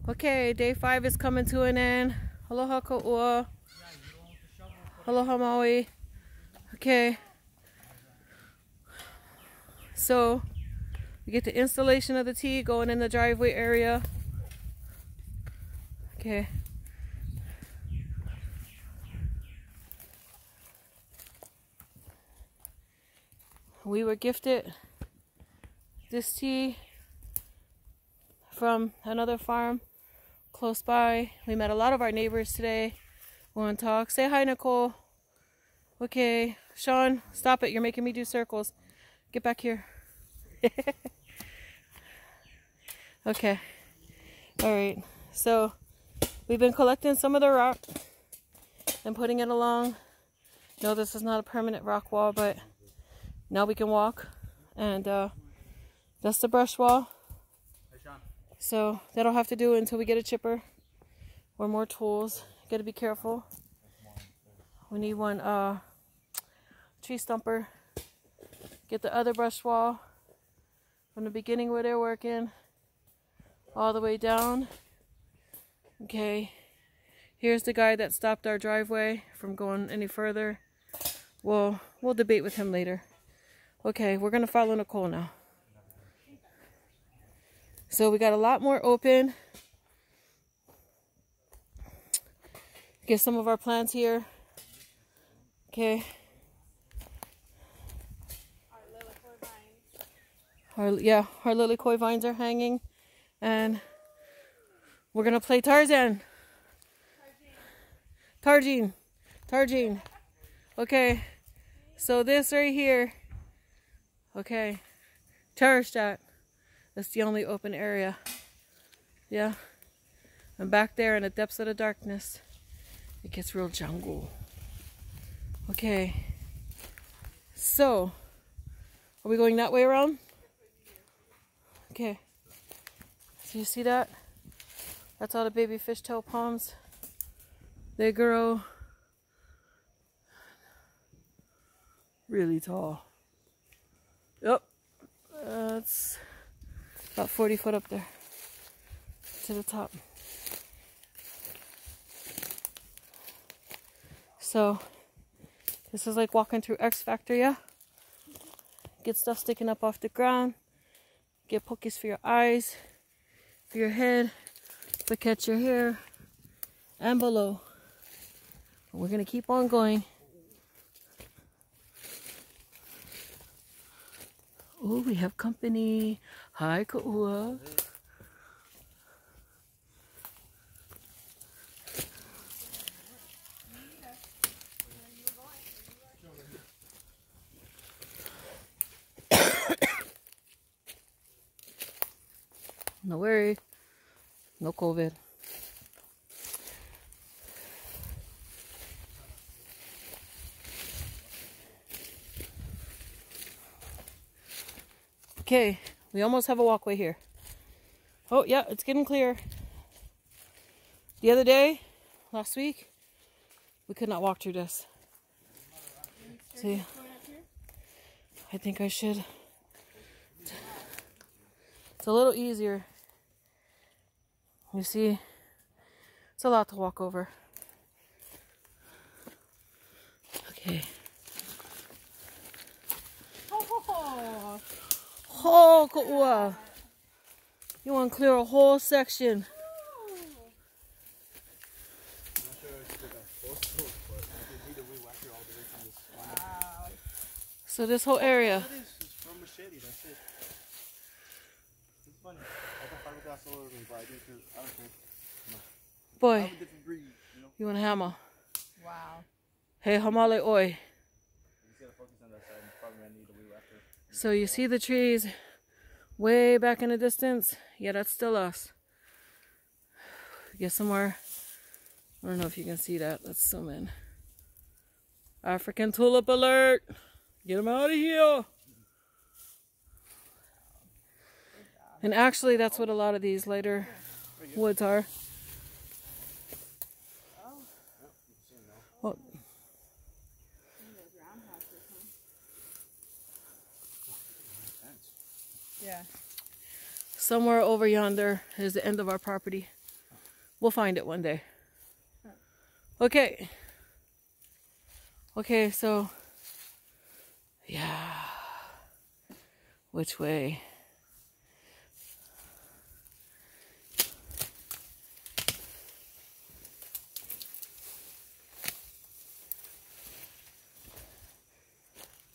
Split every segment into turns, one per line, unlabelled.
Okay, day 5 is coming to an end. Aloha ka'ua. Aloha Maui. Okay. So, we get the installation of the tee going in the driveway area. Okay. We were gifted this tee from another farm close by. We met a lot of our neighbors today. We want to talk. Say hi, Nicole. Okay, Sean, stop it. You're making me do circles. Get back here. Okay. All right. So we've been collecting some of the rock and putting it along. No, this is not a permanent rock wall, but now we can walk. And that's the brush wall. So that'll have to do until we get a chipper or more tools. Gotta be careful. We need one tree stumper. Get the other brush wall from the beginning where they're working all the way down. Okay, here's the guy that stopped our driveway from going any further. We'll debate with him later. Okay, we're gonna follow Nicole now. So we got a lot more open. Get some of our plants here. Okay. Our lily koi vines are hanging. And we're gonna play Tarzan. Tarjeen. Okay. So this right here. Okay. Terror shot. That's the only open area. Yeah. And back there in the depths of the darkness, it gets real jungle. Okay. So, are we going that way around? Okay. So you see that? That's all the baby fishtail palms. They grow really tall. Yep. It's about 40 foot up there to the top. So this is like walking through X Factor, yeah? Get stuff sticking up off the ground. Get pokies for your eyes, for your head, to catch your hair, and below. We're gonna keep on going. Oh, we have company. Hi, Ka'ua. No worry. No COVID. Okay, we almost have a walkway here. Oh yeah, it's getting clear. The other day, last week, we could not walk through this. See, I think I should. It's a little easier. You see, it's a lot to walk over. Okay. Oh, Ka'ua. You want to clear a whole section. So this whole area. Boy, you want a hammer?
Wow.
Hey, hamale oi. So you see the trees way back in the distance? Yeah, that's still us. Get somewhere. I don't know if you can see that. Let's zoom in. African tulip alert! Get them out of here! And actually, that's what a lot of these lighter woods are. Oh.
Yeah.
Somewhere over yonder is the end of our property. We'll find it one day. Okay. Okay, so yeah. Which way?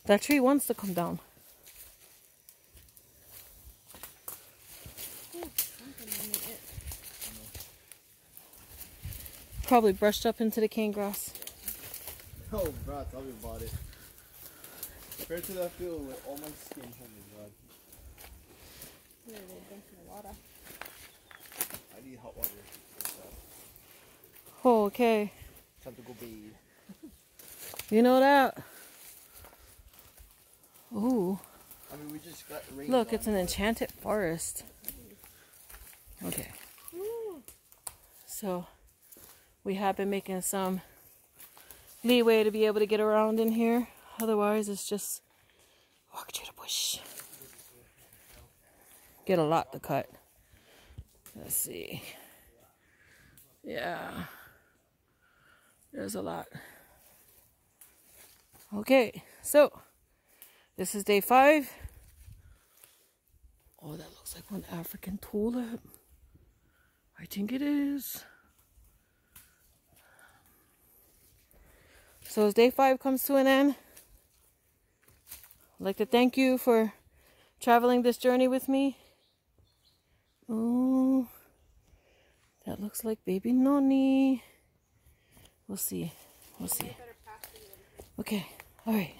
That tree wants to come down. Probably brushed up into the cane grass.
Oh, bro, tell me about it. Compared to that field with all my skin, oh my god.
Here, we're drinking water.
I need hot water.
Oh, okay.
Time to go bathe.
You know that? Ooh.
I mean, we just got rain.
Look, it's an enchanted forest. Okay. So, we have been making some leeway to be able to get around in here. Otherwise, it's just walk through the bush. Get a lot to cut. Let's see. Yeah. There's a lot. Okay, so this is day 5. Oh, that looks like one African tulip. I think it is. So as day 5 comes to an end, I'd like to thank you for traveling this journey with me. Oh, that looks like baby Noni. We'll see. We'll see. Okay. All right.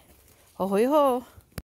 Ahoy ho.